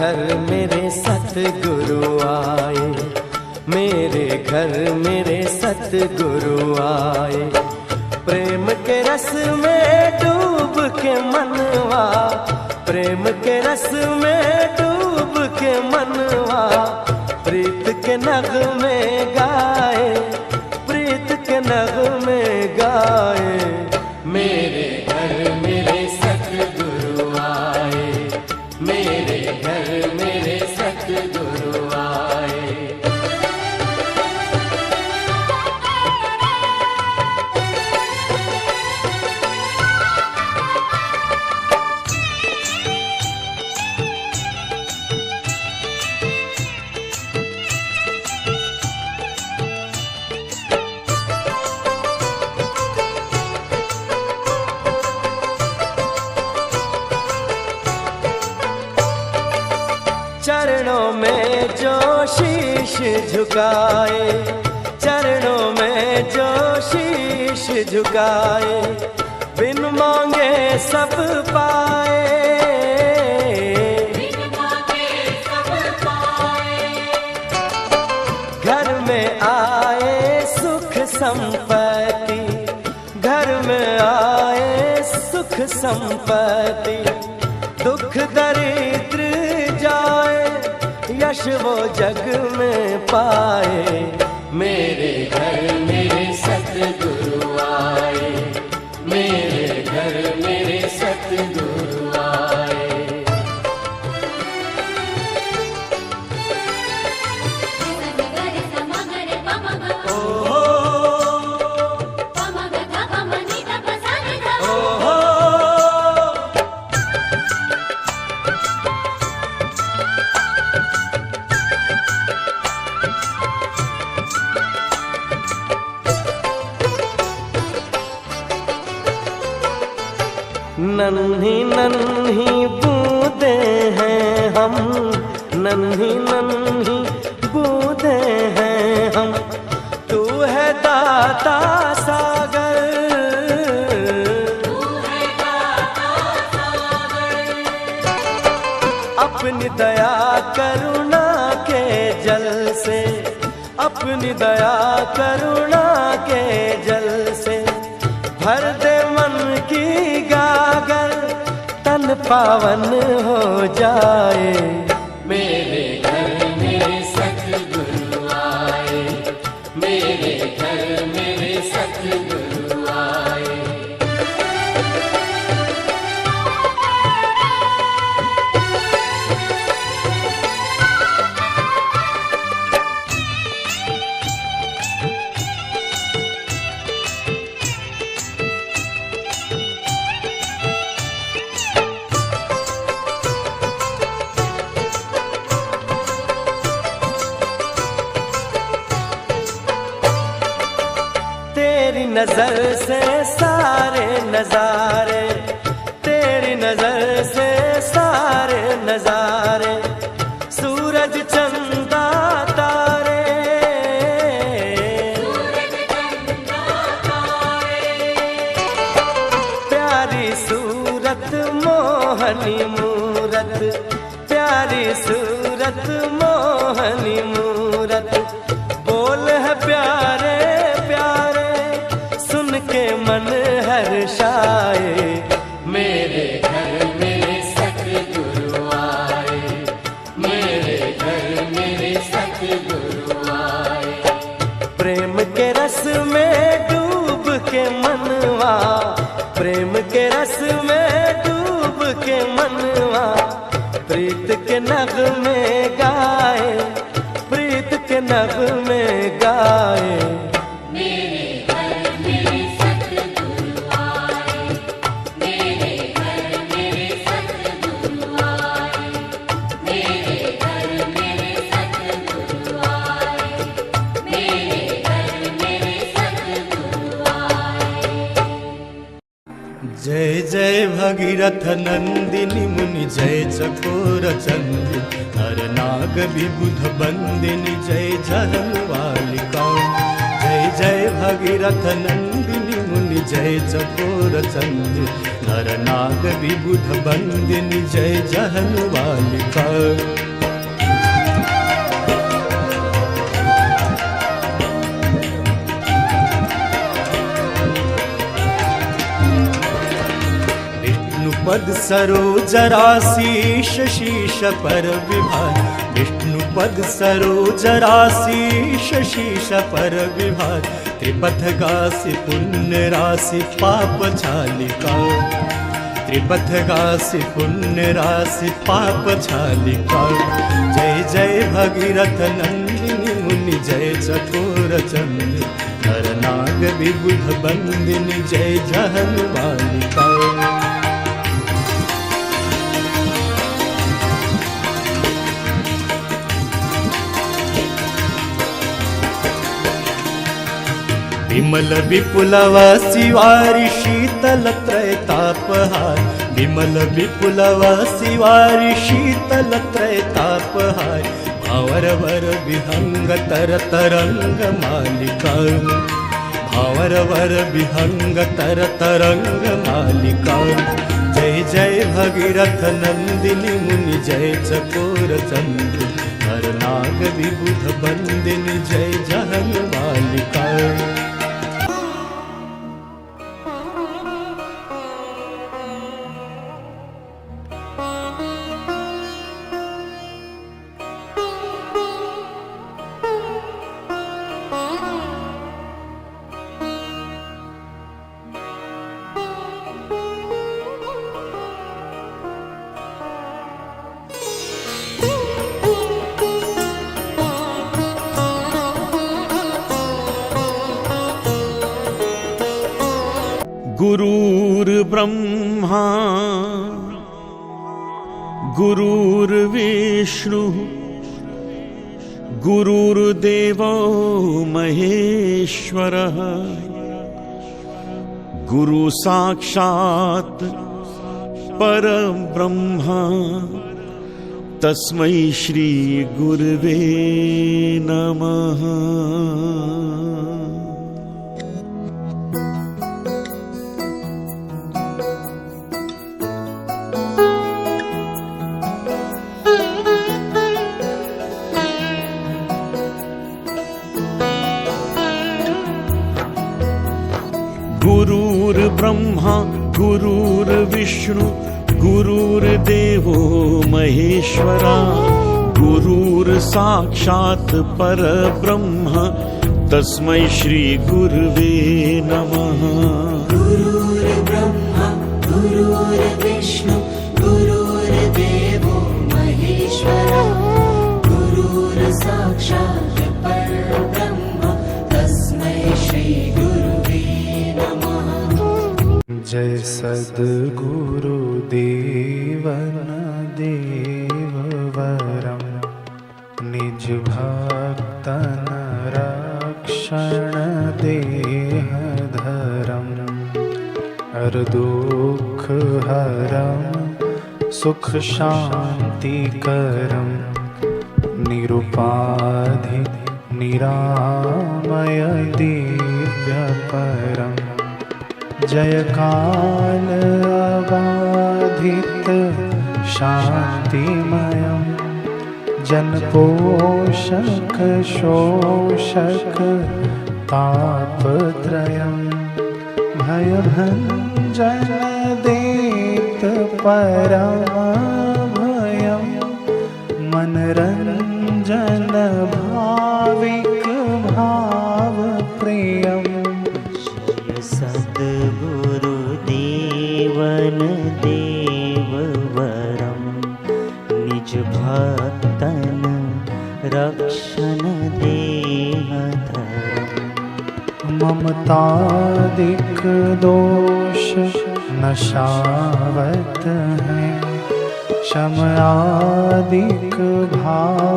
घर मेरे सतगुरु आए, मेरे घर मेरे सतगुरु आए। प्रेम के रस में डूब के मनवा, प्रेम के रस में डूब के मनवा, प्रीत के नगमे गाए, प्रीत के नगमे गाए। मेरे घर मेरे सतगुरु आए, मेरे घर मेरे सतगुरु आए। चरणों में जो शीश झुकाए, चरणों में जो शीश झुकाए, बिन मांगे सब पाए, बिन मांगे सब पाए। घर में आए सुख संपत्ति, घर में आए सुख संपत्ति, दुख दरिद्र जाए, यश वो जग में पाए। मेरे घर मेरे सतगुरु आए, मेरे घर मेरे सतगुरु आए। नन्ही नन्ही बूंदे हैं हम, नन्ही नन्ही बूंदे हैं हम, तू है दाता सागर, तू है दाता सागर। अपनी दया करुणा के जल से, अपनी दया करुणा के जल से, भर दे मन की गागर, तन पावन हो जाए। मेरे घर मेरे सतगुरु आए, मेरे घर मेरे सतगुरु आए। तेरी नजर से सारे नजारे, तेरी नजर से सारे नजारे, सूरज चंदा तारे, सूरज चंदा तारे। प्यारी सूरत मोहनी मूरत, प्यारी सूरत मोहनी मूरत, बोल है प्यारे प्यारे, सुन के मन हर्षाए। मेरे घर मेरे सतगुरु आए, मेरे घर मेरे सतगुरु आए। प्रेम के रस में डूब के मनवा, प्रेम के रस में डूब के मनवा, प्रीत के नगमे गाए, प्रीत के नगमे गाए। मेरे घर मेरे सतगुरु आए, मेरे घर मेरे सतगुरु आए, मेरे घर मेरे सतगुरु आए, मेरे घर मेरे सतगुरु आए। जय जय भगीरथ नंदिनी मुनि, जय चकोर चंदिनी, हर नाग विबुध बंदिनी, जय झरन वालिका। जय जय भगीरथ नंदिनी मुनि, मुनि जय चकोर चंद्र, नर नाग विबुध बंदिनी जय जहनुवालिका। पद सरोज राशि शशीष पर विभार, विष्णुपद सरोज राशि शशीष पर विभार, त्रिपथ गासी पुण्य राशि पाप छालिका, त्रिपथ गासी पुण्य राशि पाप छालिका। जय जय भगीरथ नंदिनी मुनि जय चकोर चंद्र, नर नाग विबुध बंदिनी जय जहनुवालिका। विमल विपुलव शिवारि शीतल त्रैतापहार, विमल विपुलव शिवारि शीतल त्रैतापहार, भावर वर विहंग तर तरंग मालिका, भावर वर विहंग तर तरंग मालिका। जय जय भगीरथ नंदिनी मुनि जय चकोर चंद्र, नर नाग विबुध बंदिनी जय जहनुवालिका। गुरुर्ब्रह्मा गुरुर्विष्णु गुरुर्देवो महेश्वरः, गुरु साक्षात् परब्रह्म, तस्मै श्री गुरुवे नमः। गुरुर्ब्रह्मा गुरुर्विष्णु गुरुर्देवो महेश्वरा, गुरुर्साक्षात् परब्रह्म, तस्मै श्री गुरुवे नमः। गुरुर्ब्रह्मा गुरुर्विष्णु गुरुर्देवो महेश्वरा, गुरुर्साक्षात् परब्रह्म, तस्मै श्री गुरुवे नमः। जय सद्गुरु देवन देववरम, निज भक्तन रक्षण देह धरम, हर दुख हरम सुख शांति करम, निरुपाधि निरामय दिव्य परम। जय काल अबाधित शांतिमयम्, जन पोषक शोषक तापत्रयम्, भयभञ्जन देत परमभयम्, मनरञ्जन भाविक भावप्रियम्। सद्गुरु देवन देववरम, निज भक्तन रक्षण देह धरम। ममतादिक दोष नशावत है, क्षमादिक भाव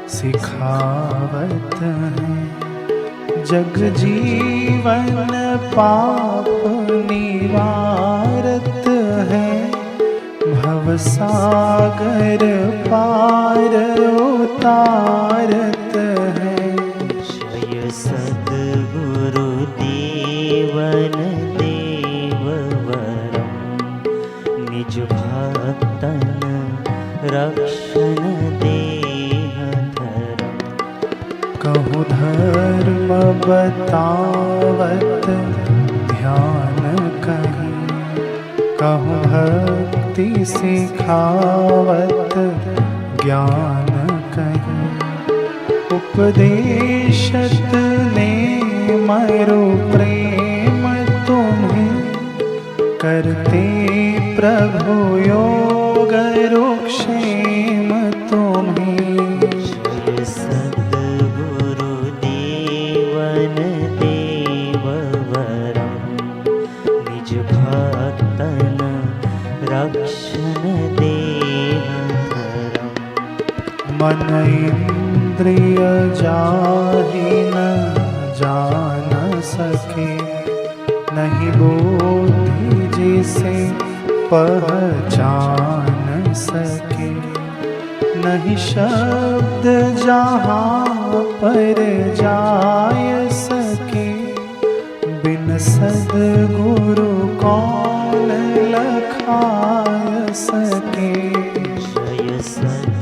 सिखावत है, जग जीवन पाप निवारत है, भवसागर पार उतारत है। जय सद्गुरु देवन भक्तन रक्षण देह धरम। कहु धर्म बतावत ध्यान कहीं, कहु भक्ति सिखावत ज्ञान कहीं। उपदेशत ने मरो प्रेम तुम्हें, करते प्रभु योग रुक्षेम तुम्हें। जय सद्गुरु देवन देववरम, निज भक्तन रक्षण देह धरम। मन इंद्रिय जाहि न जान सके, नहीं बुद्धि जिसे पहचान सके। नहीं शब्द जहाँ पर जाय सके, बिन सद्गुरु कौन लखाय सके। जय सद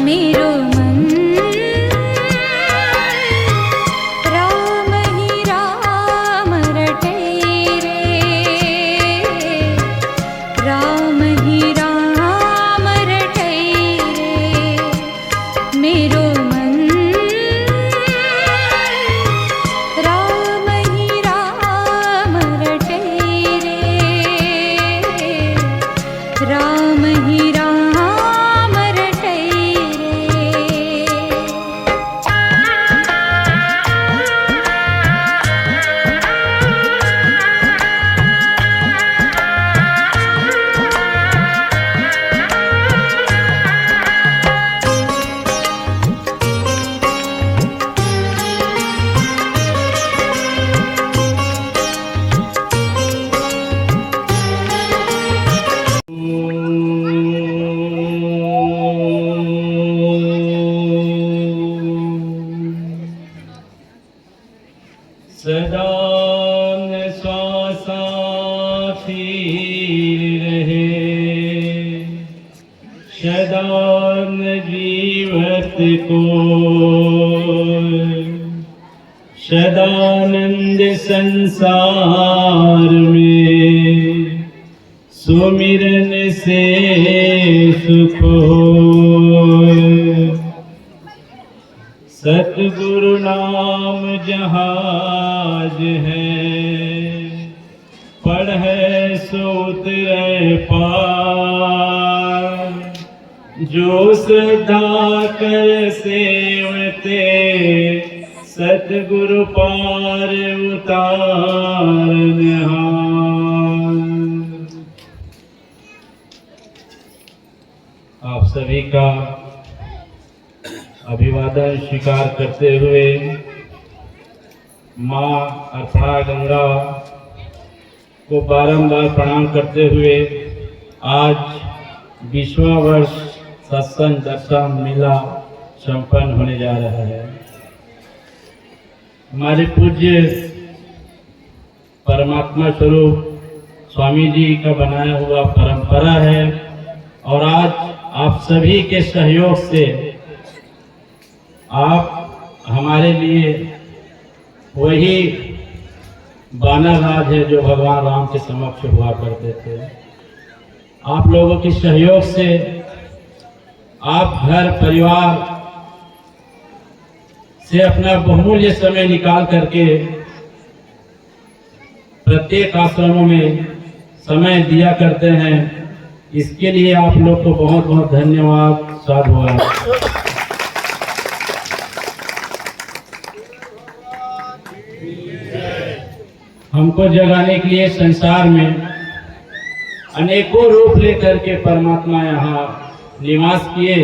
मेरो मन राम ही राम रटे रे, राम ही राम रटे रे। मेरो मन राम ही राम रटे रे, राम ही राम रटे रे। सदा श्वासा फिर रहे, सदा जीवत को सदानंद संसार में, सुमिरन से सुख होय। सतगुरु नाम जहाज है, पढ़े सो उतरे पार। जो श्रद्धा कर सेवते, सतगुरु पार उतारनहार। आप सभी का अभिवादन स्वीकार करते हुए माँ अर्पणा गंगा को बारंबार प्रणाम करते हुए आज 20वां वर्ष सत्संग दर्शन मेला संपन्न होने जा रहा है। हमारे पूज्य परमात्मा स्वरूप स्वामी जी का बनाया हुआ परंपरा है और आज आप सभी के सहयोग से आप हमारे लिए वही बानर राज है जो भगवान राम के समक्ष हुआ करते थे। आप लोगों के सहयोग से आप घर परिवार से अपना बहुमूल्य समय निकाल करके प्रत्येक आश्रमों में समय दिया करते हैं। इसके लिए आप लोग को बहुत बहुत धन्यवाद। साधुवाद। हमको जगाने के लिए संसार में अनेकों रूप लेकर के परमात्मा यहाँ निवास किए।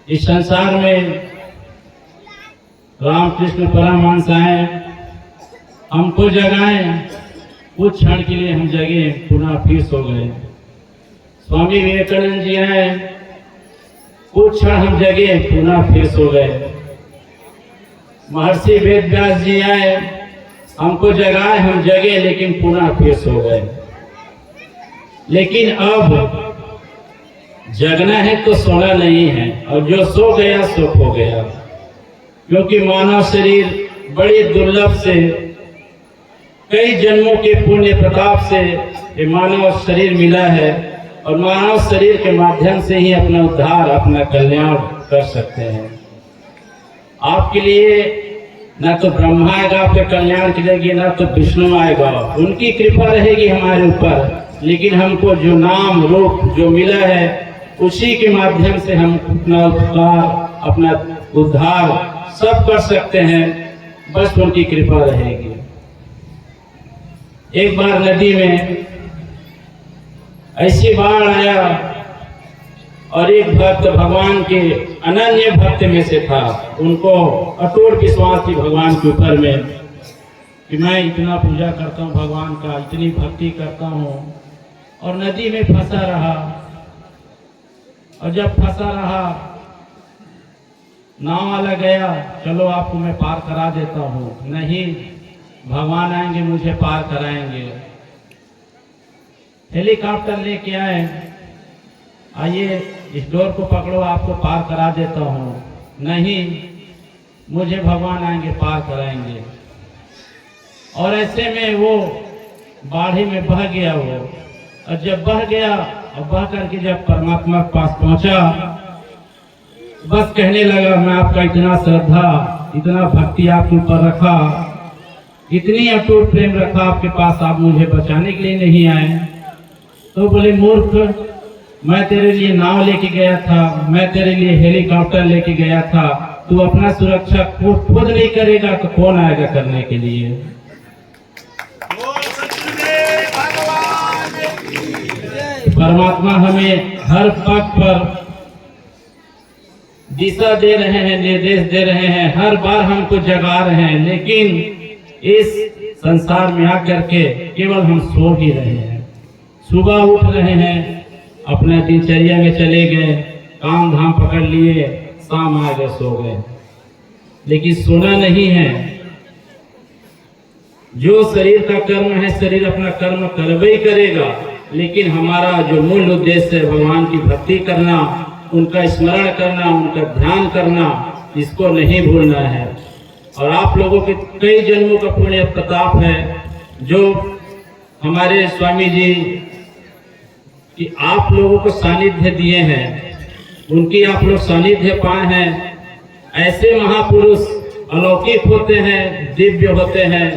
इस संसार में रामकृष्ण परमहंस आए, हमको जगाएं, कुछ क्षण के लिए हम जगे, पुनः फिर सो गए। स्वामी विवेकानंद जी आए, कुछ क्षण हम जगे, पुनः फिर सो गए। महर्षि वेद व्यास जी आए, हमको जगाए, हम जगे, लेकिन पुनः फिर सो गए। लेकिन अब जगना है तो सोना नहीं है, और जो सो गया सो खो गया। क्योंकि मानव शरीर बड़ी दुर्लभ से, कई जन्मों के पुण्य प्रताप से ये मानव शरीर मिला है, और मानव शरीर के माध्यम से ही अपना उद्धार, अपना कल्याण कर सकते हैं। आपके लिए ना तो ब्रह्मा आएगा आपके कल्याण करेगी, ना तो विष्णु आएगा, उनकी कृपा रहेगी हमारे ऊपर। लेकिन हमको जो नाम रूप जो मिला है, उसी के माध्यम से हम अपना उपकार, अपना उद्धार सब कर सकते हैं, बस उनकी कृपा रहेगी। एक बार नदी में ऐसी बाढ़ आया, और एक भक्त भगवान के अनन्य भक्त में से था। उनको अटूट विश्वास थी भगवान के ऊपर में कि मैं इतना पूजा करता हूँ भगवान का, इतनी भक्ति करता हूँ, और नदी में फंसा रहा। और जब फंसा रहा, नाव वाला गया, चलो आपको मैं पार करा देता हूँ। नहीं, भगवान आएंगे, मुझे पार कराएंगे। हेलीकॉप्टर लेके आए, आइए इस डोर को पकड़ो, आपको पार करा देता हूँ। नहीं, मुझे भगवान आएंगे, पार कराएंगे। और ऐसे में वो बाढ़ी में बह गया वो, और जब बह गया और बह करके जब परमात्मा के पास पहुंचा, बस कहने लगा, मैं आपका इतना श्रद्धा, इतना भक्ति आपके ऊपर रखा, इतनी अटूट प्रेम रखा आपके पास, आप मुझे बचाने के लिए नहीं आए। तो बोले, मूर्ख, मैं तेरे लिए नाव लेके गया था, मैं तेरे लिए हेलीकॉप्टर लेके गया था, तू अपना सुरक्षा खुद नहीं करेगा तो कौन आएगा करने के लिए। परमात्मा हमें हर पग पर दिशा दे रहे हैं, निर्देश दे रहे हैं, हर बार हमको जगा रहे हैं, लेकिन इस संसार में आकर के केवल हम सो ही रहे हैं। सुबह उठ रहे हैं, अपने दिनचर्या में चले गए, काम धाम पकड़ लिए, शाम आ गए, सो गए, लेकिन सोना नहीं है। जो शरीर का कर्म है, शरीर अपना कर्म करवे ही करेगा, लेकिन हमारा जो मूल उद्देश्य है भगवान की भक्ति करना, उनका स्मरण करना, उनका ध्यान करना, इसको नहीं भूलना है। और आप लोगों के कई जन्मों का पुण्य प्रताप है जो हमारे स्वामी जी कि आप लोगों को सानिध्य दिए हैं, उनकी आप लोग सानिध्य पाए हैं। ऐसे महापुरुष अलौकिक होते हैं, दिव्य होते हैं,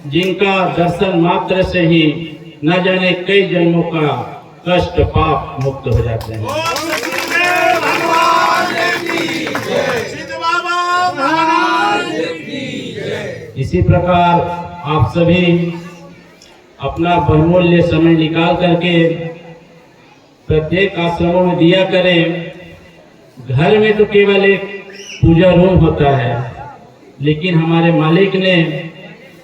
जिनका दर्शन मात्र से ही न जाने कई जन्मों का कष्ट पाप मुक्त हो जाते हैं। इसी प्रकार आप सभी अपना बहुमूल्य समय निकाल करके प्रत्येक आश्रमों में दिया करें। घर में तो केवल एक पूजा रूम होता है, लेकिन हमारे मालिक ने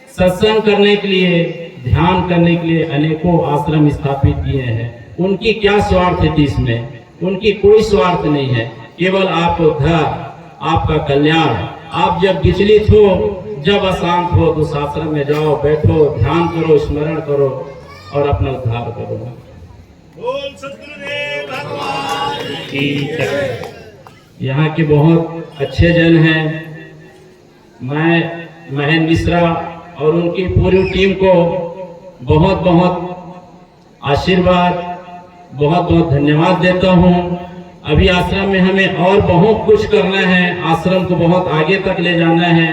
सत्संग करने के लिए, ध्यान करने के लिए अनेकों आश्रम स्थापित किए हैं। उनकी क्या स्वार्थ है इसमें? उनकी कोई स्वार्थ नहीं है, केवल आपका उद्धार, आपका कल्याण। आप जब विचलित हो, जब अशांत हो, तो आश्रम में जाओ, बैठो, ध्यान करो, स्मरण करो और अपना उद्धार करो। बोल सद्गुरुदेव भगवान की जय। यहाँ के बहुत अच्छे जन हैं। मैं महेंद्र मिश्रा और उनकी पूरी टीम को बहुत बहुत आशीर्वाद, बहुत बहुत धन्यवाद देता हूँ। अभी आश्रम में हमें और बहुत कुछ करना है, आश्रम को बहुत आगे तक ले जाना है,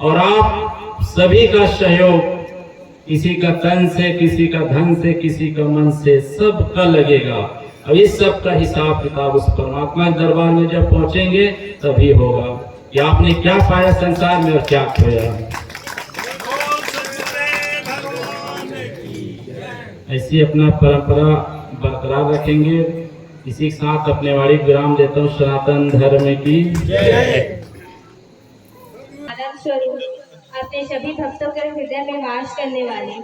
और आप सभी का सहयोग, किसी का तन से, किसी का धन से, किसी का मन से, सबका लगेगा। अब इस सब का हिसाब किताब उस परमात्मा के दरबार में जब पहुंचेंगे तभी होगा कि आपने क्या पाया संसार में और क्या खोया। ऐसी अपना परंपरा बरकरार रखेंगे। इसी के साथ अपने वाणी विराम देता हूँ। सनातन धर्म की आनंद स्वरूप अपने सभी भक्तों के हृदय में वास करने वाले,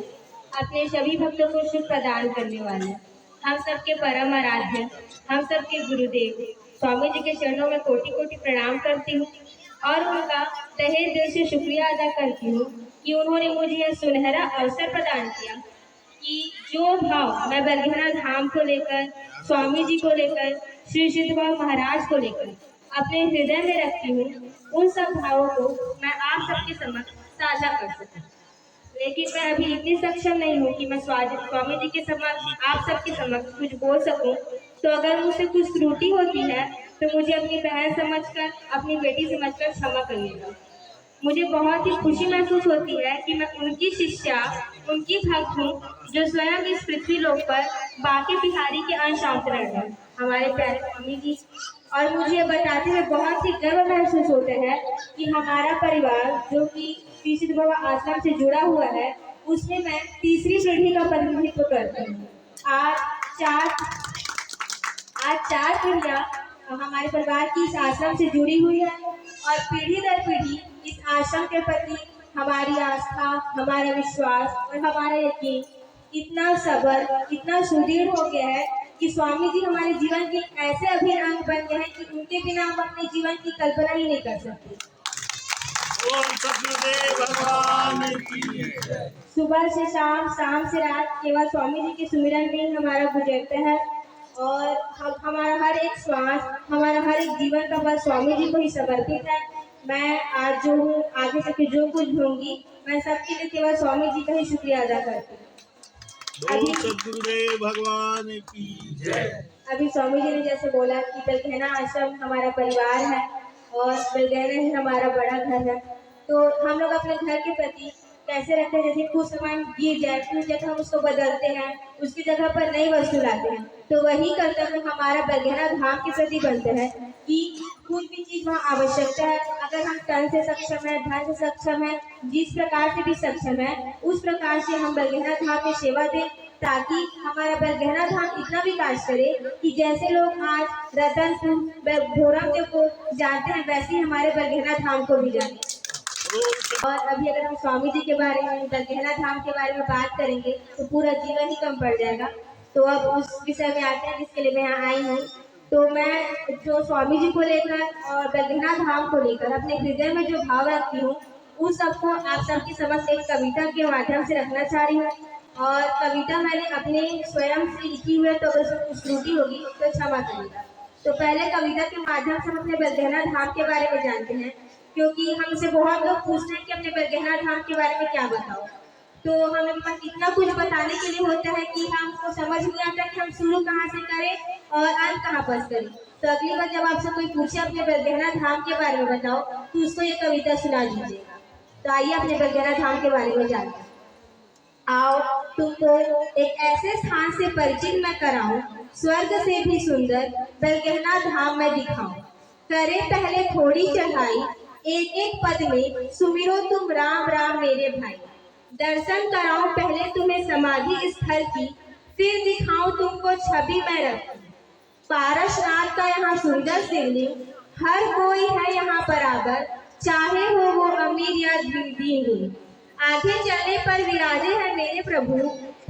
अपने सभी भक्तों को सुख प्रदान करने वाले, हम सबके परम आराध्य, हम सबके गुरुदेव स्वामी जी के चरणों में कोटि कोटि प्रणाम करती हूँ और उनका तहे दिल से शुक्रिया अदा करती हूँ कि उन्होंने मुझे यह सुनहरा अवसर प्रदान किया कि जो भाव मैं बरगहना धाम को लेकर, स्वामी जी को लेकर, श्री सिद्ध बाबा महाराज को लेकर अपने हृदय में रखती हूँ, उन सब भावों को मैं आप सबके समक्ष साझा कर सकूं। लेकिन मैं अभी इतनी सक्षम नहीं हूँ कि मैं स्वामी जी के समक्ष, आप सबके समक्ष कुछ बोल सकूं। तो अगर मुझसे कुछ त्रुटि होती है तो मुझे अपनी बहन समझकर, अपनी बेटी समझकर क्षमा करिएगा। मुझे बहुत ही खुशी महसूस होती है कि मैं उनकी शिष्या, उनकी भक्त हूँ जो स्वयं इस पृथ्वी लोक पर बांके बिहारी के अंश अवतरण है, हमारे प्यारे स्वामी जी। और मुझे ये बताते हुए बहुत ही गर्व महसूस होता है कि हमारा परिवार जो कि श्री सिद्ध बाबा आश्रम से जुड़ा हुआ है, उसमें मैं तीसरी पीढ़ी का प्रतिनिधित्व करती हूँ। आज चार पीढ़ियाँ हमारे परिवार की इस आश्रम से जुड़ी हुई है और पीढ़ी दर पीढ़ी इस आश्रम के प्रति हमारी आस्था, हमारा विश्वास और हमारा यकीन इतना सब्र, इतना सुदृढ़ हो गया है कि स्वामी जी हमारे जीवन के ऐसे अभिन्न अंग बन गए हैं कि उनके बिना हम अपने जीवन की कल्पना ही नहीं कर सकते। बोल सतगुरुदेव भगवान की जय। सुबह से शाम, शाम से रात केवल स्वामी जी के सुमिरन में ही हमारा गुजरता है और हमारा हर एक श्वास, हमारा हर एक जीवन का बस स्वामी जी को ही समर्पित है। मैं आज जो हूँ, आगे तक जो कुछ होंगी, मैं सबके लिए केवल स्वामी जी का ही शुक्रिया अदा करती हूँ। बोल सतगुरुदेव भगवान की जय। अभी स्वामी जी ने जैसे बोला कि बरगहना आश्रम हमारा परिवार है और बरगहना ही हमारा बड़ा घर है, तो हम लोग अपने घर के प्रति कैसे रखते हैं, जैसे कुछ सामान गिर जाए तो उस जगह हम उसको बदलते हैं, उसकी जगह पर नई वस्तु लाते हैं, तो वही कर्तव्य हमारा बरगहना धाम के प्रति बनता है कि कुछ भी चीज़ वहाँ आवश्यकता है, अगर हम तन से सक्षम है, धन से सक्षम है, जिस प्रकार से भी सक्षम है, उस प्रकार से हम बरगहना धाम में सेवा दें, ताकि हमारा बरगहना धाम इतना विकास करे कि जैसे लोग आज रतनपुर भोरम देव को जानते हैं, वैसे ही हमारे बरगहना धाम को भी जाने। और अभी अगर हम स्वामी जी के बारे में, बरगहना धाम के बारे में बात करेंगे तो पूरा जीवन ही कम पड़ जाएगा। तो अब उस विषय में आते हैं जिसके लिए मैं यहाँ आई हूँ। तो मैं जो स्वामी जी को लेकर और बरगहना धाम को लेकर अपने हृदय में जो भाव रखती हूँ, उन सबको आप सबके समक्ष एक कविता के माध्यम से रखना चाह रही हूँ। और कविता मैंने अपने स्वयं से लिखी हुई है, तो अगर उसमें कुछ त्रुटि होगी तो क्षमा करिएगा। तो पहले कविता के माध्यम से हम अपने बरगहना धाम के बारे में जानते हैं, क्योंकि हमसे बहुत लोग पूछते हैं कि अपने बरगहना धाम के बारे में क्या बताओ। तो हमें पास इतना कुछ बताने के लिए होता है कि हमको समझ नहीं आता कि हम शुरू कहाँ से करें और अंत कहाँ पर करें। तो अगली बार जब आपसे कोई पूछे अपने बरगहना धाम के बारे में बताओ, तो उसको ये कविता सुना दीजिएगा। तो आइए अपने बरगहना धाम के बारे में जानते हैं। आओ तुमको एक ऐसे स्थान से परिचित मैं कराऊं, स्वर्ग से भी सुंदर बरगहना धाम मैं दिखाऊं। करे पहले थोड़ी चढ़ाई, एक एक पद में सुमिरो तुम राम राम मेरे भाई। दर्शन कराऊं पहले तुम्हें समाधि स्थल की, फिर दिखाऊं तुमको छवि मैं रखी। पारसनाथ का यहाँ सुंदर शिवलिंग, हर कोई है यहाँ बराबर, चाहे हो वो अमीर या दीन। आगे चलने पर विराजे हैं मेरे प्रभु,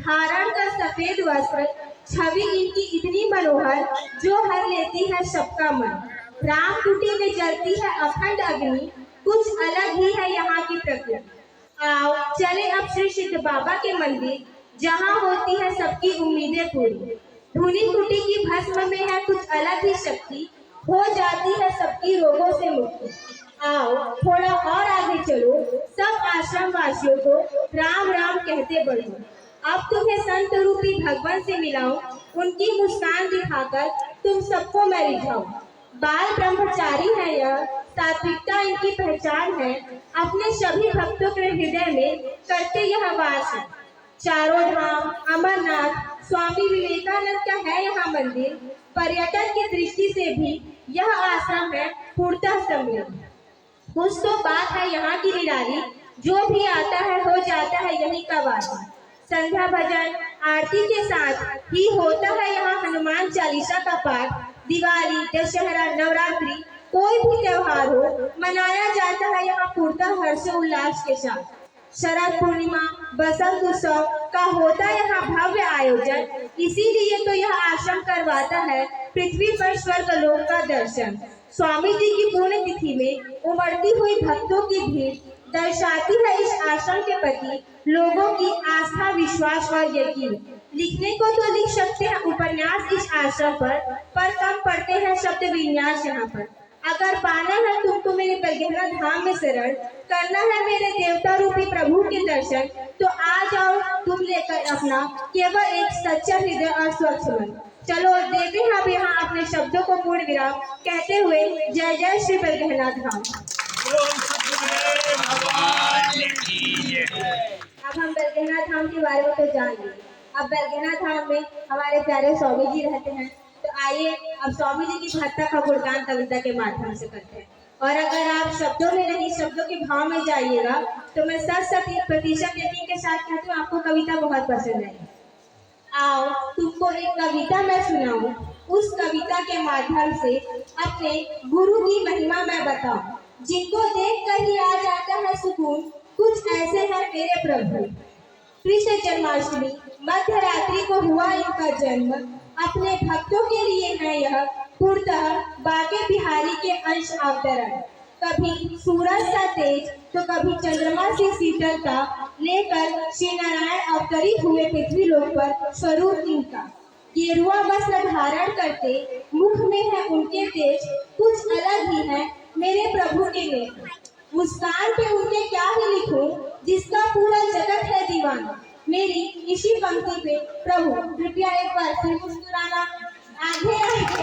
धारण कर सफेद वस्त्र, छवि इनकी इतनी मनोहर, जो हर लेती है सबका मन। राम कुटी में जलती है अखंड अग्नि, कुछ अलग ही है यहाँ की प्रकृति। आओ चले अब श्री सिद्ध बाबा के मंदिर, जहाँ होती है सबकी उम्मीदें पूरी। धुनी कुटी की भस्म में है कुछ अलग ही शक्ति, हो जाती है सबकी रोगों से मुक्ति। आओ थोड़ा और आगे चलो, सब आश्रम वासियों को राम राम कहते बढ़ो। अब तुम्हें संत रूपी भगवान से मिलाऊं, उनकी मुस्कान दिखाकर तुम सबको मैं रिझाऊं। बाल ब्रह्मचारी है यह, सात्विकता इनकी पहचान है, अपने सभी भक्तों के हृदय में करते यह वास है। चारों धाम, अमरनाथ, स्वामी विवेकानंद का है यहाँ मंदिर, पर्यटन की दृष्टि से भी यह आश्रम है पूर्णतः समृद्ध। कुछ तो बात है यहाँ की निराली, जो भी आता है हो जाता है यही का वासी। संध्या भजन, आरती के साथ ही होता है यहाँ हनुमान चालीसा का पाठ। दिवाली, दशहरा, नवरात्रि, कोई भी त्योहार हो, मनाया जाता है यहाँ पूर्णतः हर्षोल्लास के साथ। शरद पूर्णिमा, बसंत उत्सव का होता यहाँ भव्य आयोजन। इसीलिए तो यह आश्रम करवाता है पृथ्वी पर स्वर्गलोक का दर्शन। स्वामी जी की पुण्य तिथि में उमड़ती हुई भक्तों की भीड़ दर्शाती है इस आश्रम के प्रति लोगों की आस्था, विश्वास और यकीन। लिखने को तो लिख सकते हैं उपन्यास इस आश्रम पर कम पढ़ते हैं शब्द विन्यास यहाँ पर। अगर पाना है तुमको मेरे बरगहना धाम में शरण, करना है मेरे देवता रूपी प्रभु के दर्शन, तो आ जाओ तुम लेकर अपना केवल एक सच्चा हृदय और स्वच्छ मन। चलो देते हैं अब यहाँ अपने शब्दों को पूर्ण विराम कहते हुए जय जय श्री बरगहना धाम। बोल सतगुरुदेव भगवान की जय। अब हम बरगहना धाम के बारे में तो जान लिए। अब बरगहना धाम में हमारे प्यारे स्वामी जी रहते हैं, तो आइए अब स्वामी जी की भक्ता का गुणगान कविता के माध्यम से करते हैं। और अगर आप शब्दों में नहीं शब्दों के भाव में जाइएगा तो मैं 100% यकीन के साथ कहती हूँ आपको कविता बहुत पसंद आएगी। आओ तुमको एक कविता मैं सुनाऊं, उस कविता के माध्यम से अपने गुरु की महिमा मैं बताऊं, जिनको देख कर ही आ जाता है सुकून। कुछ ऐसे हैं मेरे प्रभु। कृष्ण जन्माष्टमी मध्य रात्रि को हुआ इनका जन्म, अपने भक्तों के लिए है यह पूर्णतः बाके बिहारी के अंश अवतरण। कभी सूरज सा तेज तो कभी चंद्रमा सी शीतलता लेकर श्री नारायण अवतरित हुए पृथ्वी लोक पर स्वरूप इनका। गेरुआ वस्त्र धारण करते मुख में है उनके तेज, कुछ अलग ही है मेरे प्रभु के नेत्र। मुस्कान पे उनके क्या ही लिखूं, जिसका पूरा जगत है दीवाना। मेरी इसी पंक्ति पे प्रभु कृपया एक बार फिर मुस्कुराना। आगे आगे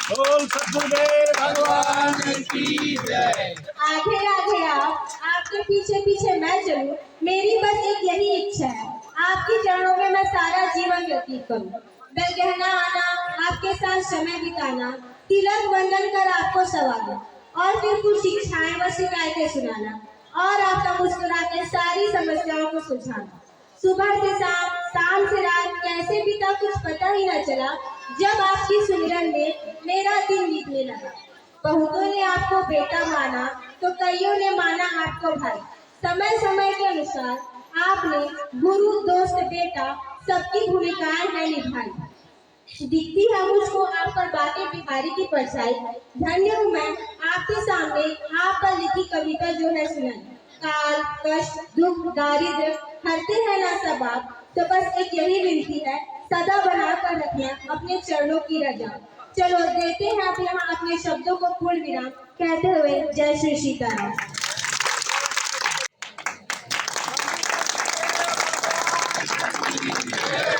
बोल सतगुरुदेव भगवान की जय। आगे आगे आपके पीछे पीछे मैं चलूं, मेरी बस एक यही इच्छा है, आपके चरणों में मैं सारा जीवन व्यतीत करूं। बरगहना आना, आपके साथ समय बिताना, तिलक वंदन कर आपको सवाना, और फिर कुछ शिक्षाएं व शिकायतें सुनाना, और आपका मुस्कुरा के सारी समस्याओं को सुलझाना। सुबह से शाम, शाम से रात कैसे बीता कुछ पता ही न चला, जब आपकी सुमिरन में मेरा दिन बीतने लगा। बहुतों ने आपको बेटा माना तो कईयों ने माना आपको भाई। समय समय के अनुसार आपने गुरु, दोस्त, बेटा सबकी भूमिकाएं हैं निभाई। दिखती है मुझको आप पर बाके बिहारी की परछाई। धन्य हूँ मैं आपके सामने आप पर लिखी कविता जो है सुनाई। काल, कष्ट, दुख, दारिद्र्य हरते हैं ना सब आप, तो बस एक यही विनती है, सदा बना कर रखना अपने चरणों की रजा। चलो देते हैं आप यहाँ अपने शब्दों को पूर्ण विराम कहते हुए जय श्री सीताराम। जय